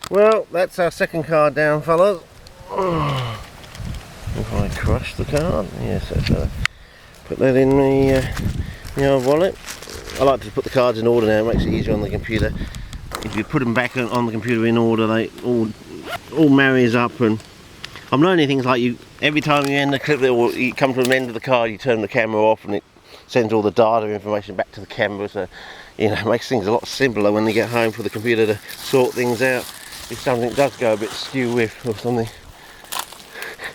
Well, that's our second card down, fellas. If I crush the card, yes, that's put that in the old wallet. I like to put the cards in order now, it makes it easier on the computer. If you put them back on the computer in order, they all marries up. And I'm learning things like every time you end the clip, or you come to an end of the card, you turn the camera off and it sends all the data information back to the camera. So, you know, it makes things a lot simpler when they get home for the computer to sort things out if something does go a bit skew with or something.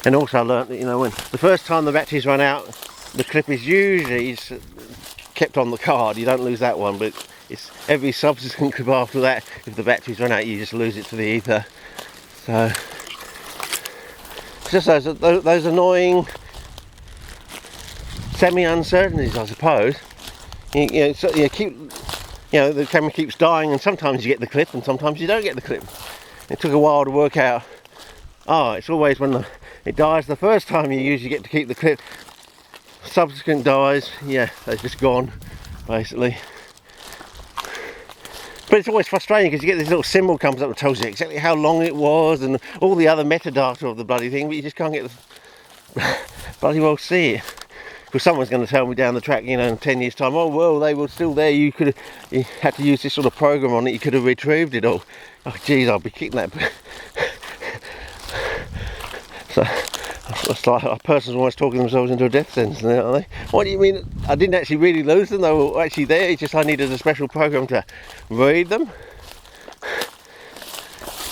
And also I learnt that, you know, when the first time the batteries run out, the clip is usually kept on the card. You don't lose that one, but it's every subsequent clip after that, if the batteries run out, you just lose it to the ether. So it's just those annoying semi-uncertainties, I suppose. You know, the camera keeps dying, and sometimes you get the clip and sometimes you don't get the clip. It took a while to work out, it's always when it dies the first time you usually get to keep the clip. Subsequent dies, yeah, they're just gone, basically. But it's always frustrating because you get this little symbol comes up that tells you exactly how long it was and all the other metadata of the bloody thing, but you just can't get the bloody well see it. Because someone's going to tell me down the track, you know, in 10 years time, oh well, they were still there, you had to use this sort of program on it, you could have retrieved it all. Oh geez, I'll be kicking that. So it's like a person's almost talking themselves into a death sentence now, aren't they? What do you mean? I didn't actually really lose them, they were actually there, it's just I needed a special program to read them.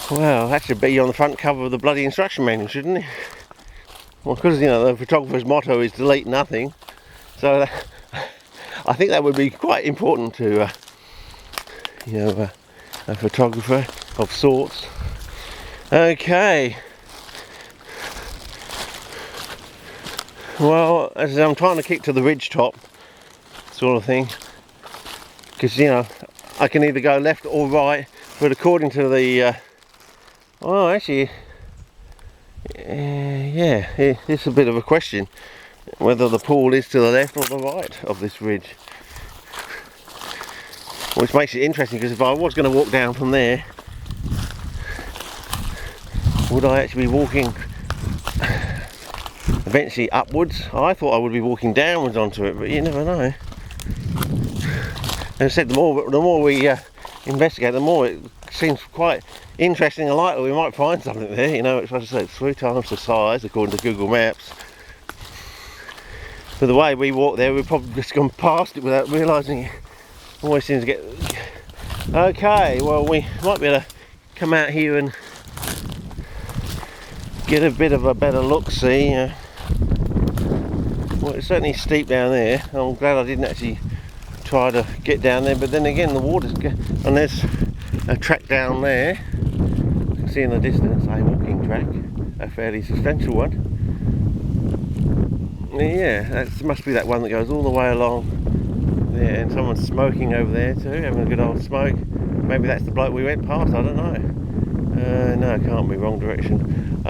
Well, that should be on the front cover of the bloody instruction manual, shouldn't it? Well, because, you know, the photographer's motto is delete nothing, so I think that would be quite important to, you know, a photographer of sorts. Okay. Well, as I'm trying to keep to the ridge top sort of thing, because, you know, I can either go left or right, but according to the, well, actually, yeah, it's a bit of a question whether the pool is to the left or the right of this ridge, which makes it interesting, because if I was going to walk down from there, would I actually be walking eventually upwards? I thought I would be walking downwards onto it, but you never know. As I said, the more we investigate, the more it seems quite interesting and likely we might find something there. You know, it's, as I say, it's 3 times the size according to Google Maps. But the way we walked there, we've probably just gone past it without realising it. Always seems to get... Okay, well, we might be able to come out here and get a bit of a better look, see. Well, it's certainly steep down there. I'm glad I didn't actually try to get down there, but then again, the water's... And there's a track down there. You can see in the distance a walking track, a fairly substantial one. Yeah, that must be that one that goes all the way along there, and someone's smoking over there too, having a good old smoke. Maybe that's the bloke we went past, I don't know. No, it can't be, wrong direction.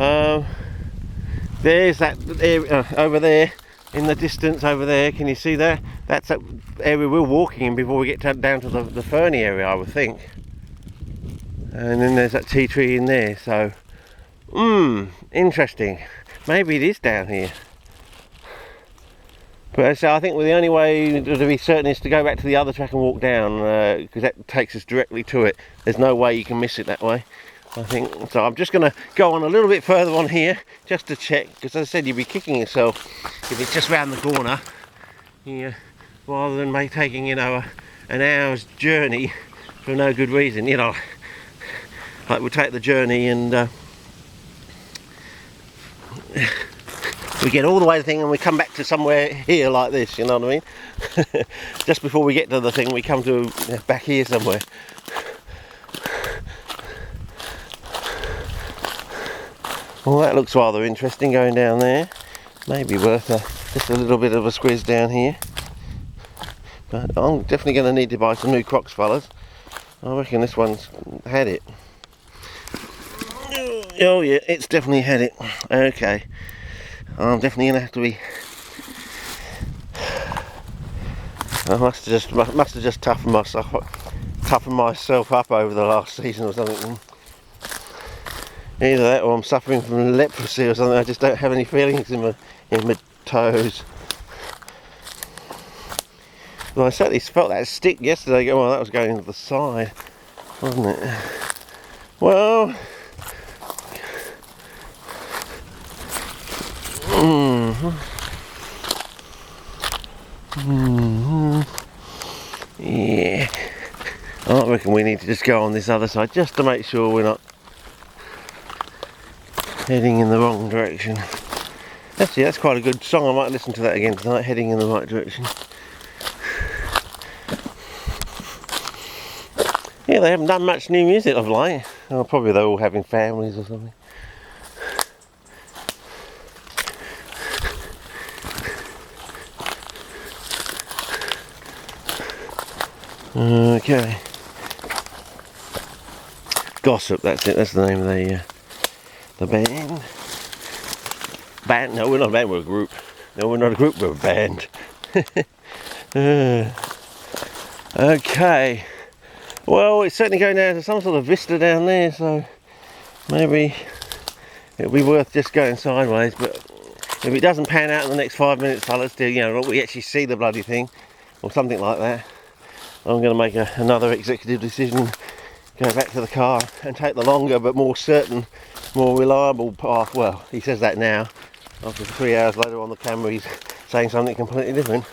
There's that area over there in the distance over there, can you see that? That's that area we're walking in before we get down to the ferny area, I would think. And then there's that tea tree in there, so interesting. Maybe it is down here. But so I think the only way to be certain is to go back to the other track and walk down, because that takes us directly to it. There's no way you can miss it that way, I think. So I'm just going to go on a little bit further on here just to check, because as I said, you'd be kicking yourself if it's just round the corner, rather than taking, you know, an hour's journey for no good reason. You know, like we'll take the journey and we get all the way to the thing and we come back to somewhere here like this, you know what I mean? Just before we get to the thing, we come to back here somewhere. Well, that looks rather interesting going down there. Maybe worth just a little bit of a squeeze down here. But I'm definitely going to need to buy some new Crocs, fellas. I reckon this one's had it. Oh yeah, it's definitely had it. Okay. I'm definitely going to have to be... I must have just toughened myself up over the last season or something. Either that or I'm suffering from leprosy or something. I just don't have any feelings in my toes. Well, I certainly felt that stick yesterday. Well, that was going to the side, wasn't it? Well, yeah. I reckon we need to just go on this other side just to make sure we're not heading in the wrong direction. Actually, that's quite a good song. I might listen to that again tonight, Heading in the Right Direction. Yeah, they haven't done much new music of late. Oh, probably they're all having families or something. Okay. Gossip, that's it, that's the name of the band. Band? No, we're not a band, we're a group. No, we're not a group, we're a band. Okay. Well, it's certainly going down to some sort of vista down there, so maybe it'll be worth just going sideways. But if it doesn't pan out in the next 5 minutes, fellas, till we actually see the bloody thing or something like that, I'm going to make another executive decision, go back to the car and take the longer but more certain, more reliable path. Well, he says that now. After 3 hours later on the camera, he's saying something completely different.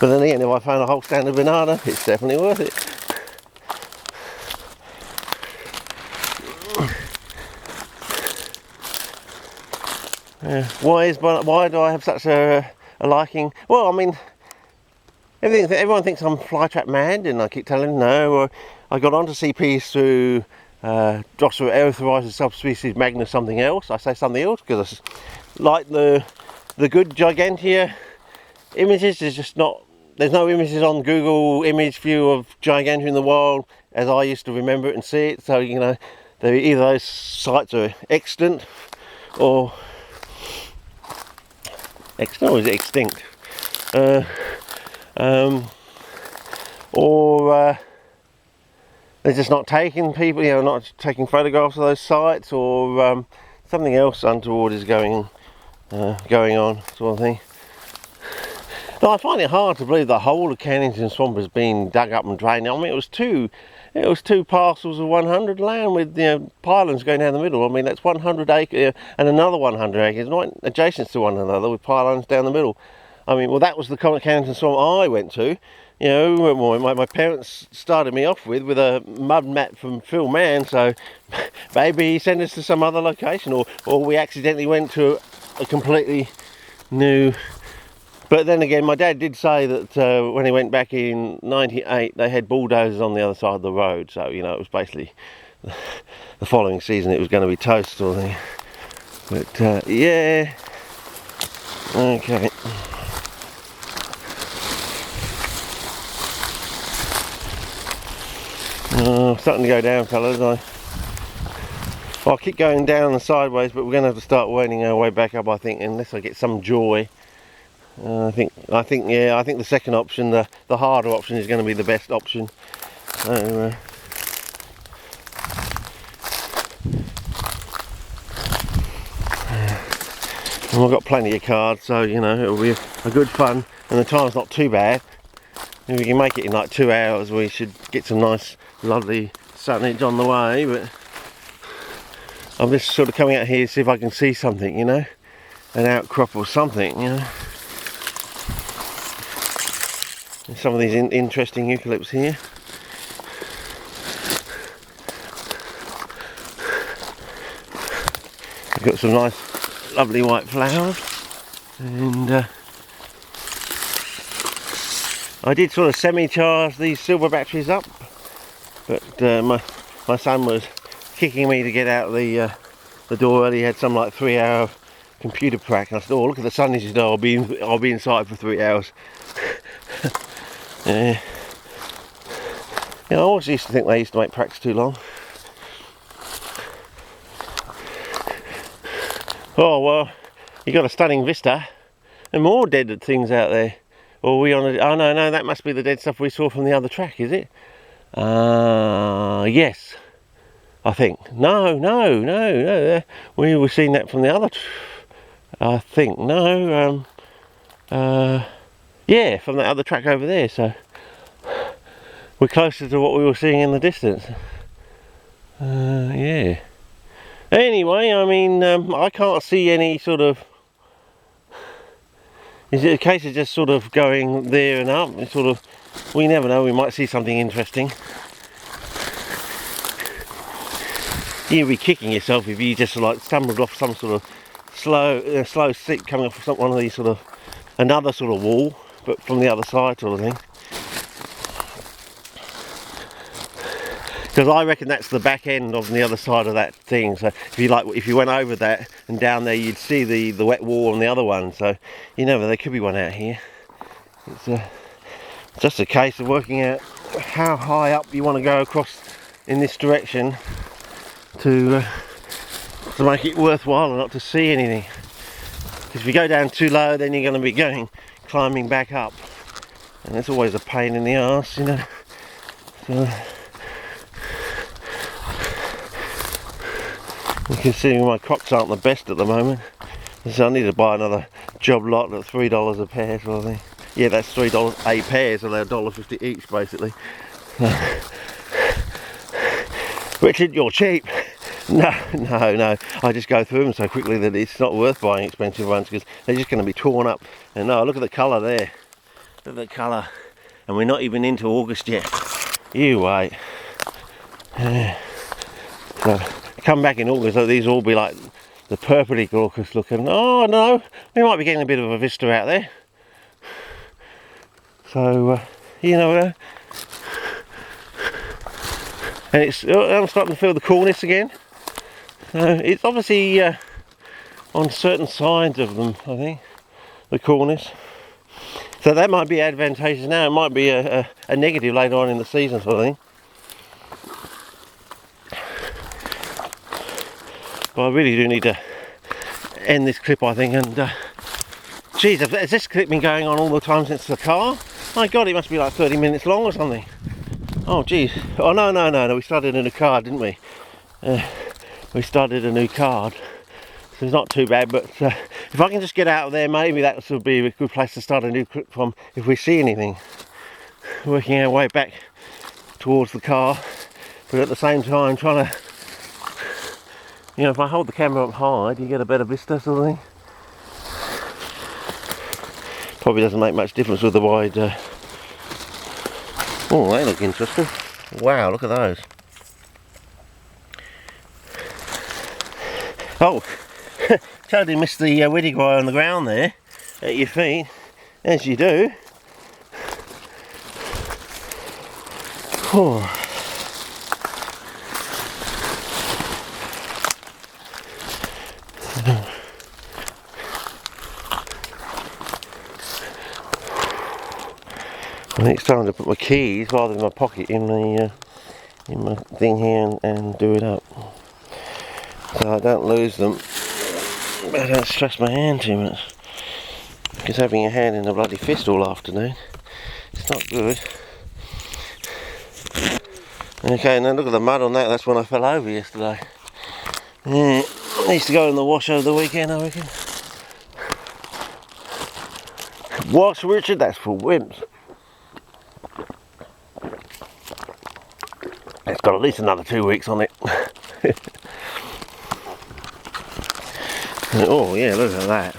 But then again, if I found a whole stand of banana, it's definitely worth it. Why do I have such a liking? Well, I mean, everyone thinks I'm flytrap mad, and I keep telling them no. I got onto CPs through Drosophila erythroides subspecies Magnus something else. I say something else because like the good Gigantea images, there's no images on Google image view of Gigantea in the wild as I used to remember it and see it. So either those sites are extant or extant, or is it extinct? Or they're just not taking people, not taking photographs of those sites, or something else untoward is going on, sort of thing. Now, I find it hard to believe the whole of Cannington Swamp has been dug up and drained. I mean, it was two parcels of 100 land with pylons going down the middle. I mean, that's 100 acres and another 100 acres, not adjacent to one another, with pylons down the middle. I mean, well, that was the Cannington Swamp I went to. My parents started me off with a mud map from Phil Mann, so maybe he sent us to some other location, or we accidentally went to a completely new. But then again, my dad did say that when he went back in '98, they had bulldozers on the other side of the road. So, it was basically the following season it was going to be toast, sort of thing. But, yeah. Okay. Starting to go down, fellas. I'll keep going down the sideways, but we're going to have to start working our way back up, I think, unless I get some joy. I think the second option, the harder option, is going to be the best option. So, and I've got plenty of cards, so it'll be a good fun, and the time's not too bad. If we can make it in like 2 hours, we should get some nice, lovely sunnage on the way. But I'm just sort of coming out here to see if I can see something, an outcrop or something, Some of these interesting eucalypts here. We've got some nice, lovely white flowers, and I did sort of semi-charge these silver batteries up, but my son was kicking me to get out the door early. He had some like 3-hour computer prac, and I said, "Oh, look at the sun!" He said, "No, I'll be inside for 3 hours." Yeah. I always used to think they used to make pracs too long. Oh well, you got a stunning vista and more dead things out there. Or we on a, oh no, that must be the dead stuff we saw from the other track, is it? Yes. I think. No. We were seeing that from the other. I think no. Yeah, from that other track over there. So we're closer to what we were seeing in the distance. Yeah. Anyway, I mean, I can't see any sort of. Is it a case of just sort of going there and up? It's sort of. We never know. We might see something interesting. You'd be kicking yourself if you just like stumbled off some sort of slow seat coming off one of these sort of another sort of wall, but from the other side sort of thing. Because I reckon that's the back end of the other side of that thing. So if you went over that and down there, you'd see the wet wall on the other one. So you never, there could be one out here. It's just a case of working out how high up you want to go across in this direction to make it worthwhile and not to see anything. Because if you go down too low, then you're going to be climbing back up, and it's always a pain in the arse, you know. So you can see my Crocs aren't the best at the moment, so I need to buy another job lot at $3 a pair sort of thing. Yeah, that's $3 a pair, so they're $1.50 each basically. Richard, you're cheap. No, I just go through them so quickly that it's not worth buying expensive ones because they're just going to be torn up. And no, look at the colour there. Look at the colour. And we're not even into August yet. You wait. So come back in August, so these will all be like the purpley glaucous looking. Oh no, we might be getting a bit of a vista out there. So, you know, and I'm starting to feel the coolness again. It's obviously on certain sides of them, I think, the coolness. So that might be advantageous now. It might be a negative later on in the season, sort of thing. But I really do need to end this clip, I think. And geez, has this clip been going on all the time since the car? My God, it must be like 30 minutes long or something. Oh geez. Oh no. We started a new card, didn't we? We started a new card, so it's not too bad. But if I can just get out of there, maybe that would be a good place to start a new clip from if we see anything. Working our way back towards the car, but at the same time trying to, you know, if I hold the camera up high, do you get a better vista sort of thing? Probably doesn't make much difference with the wide. Oh, they look interesting. Wow, look at those. Oh, totally missed the weddy guy on the ground there at your feet, as you do. Oh. I think it's time to put my keys rather than my pocket in my thing here and do it up, so I don't lose them. But I don't stress my hand too much, because having a hand in a bloody fist all afternoon, it's not good. Okay, now look at the mud on that. That's when I fell over yesterday. Yeah, needs to go in the wash over the weekend, I reckon. Wash, Richard? That's for wimps. It's got at least another 2 weeks on it. Oh yeah, look at that.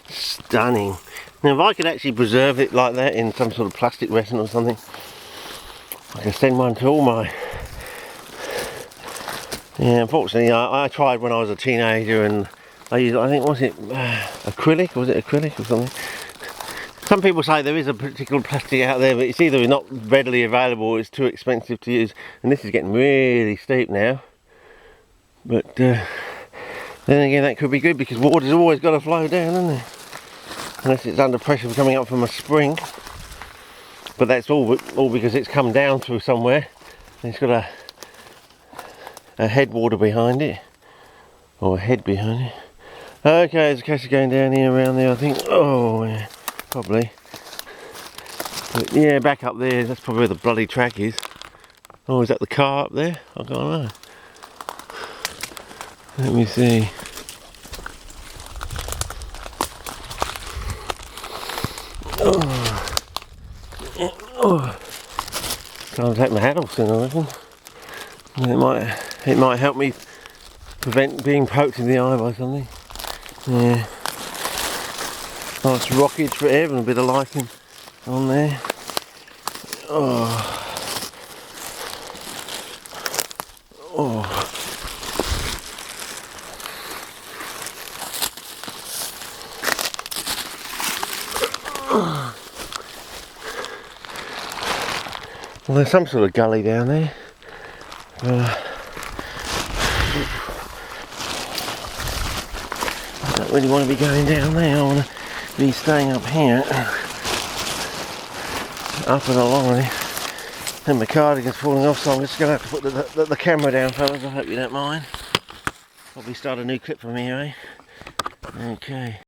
Stunning. Now if I could actually preserve it like that in some sort of plastic resin or something, I could send one to all my... Yeah, unfortunately I tried when I was a teenager, and I used, I think, was it acrylic? Was it acrylic or something? Some people say there is a particular plastic out there, but it's either not readily available or it's too expensive to use. And this is getting really steep now. But then again, that could be good because water's always got to flow down, hasn't it? Unless it's under pressure coming up from a spring. But that's all because it's come down through somewhere. It's got a headwater behind it, or a head behind it. Okay, it's a case of going down here, around there, I think. Oh, yeah. Probably. But yeah, back up there, that's probably where the bloody track is. Oh, is that the car up there? I don't know. Let me see. Oh. Can't take my hat off soon, I reckon. It might help me prevent being poked in the eye by something. Yeah. Nice rockage for air and a bit of lichen on there. Oh. Oh. Well, there's some sort of gully down there. I don't really want to be going down there. I want to be staying up here, up and along there. And my cardigan's falling off, so I'm just going to have to put the camera down, fellas. I hope you don't mind. Probably start a new clip from here, eh? Okay.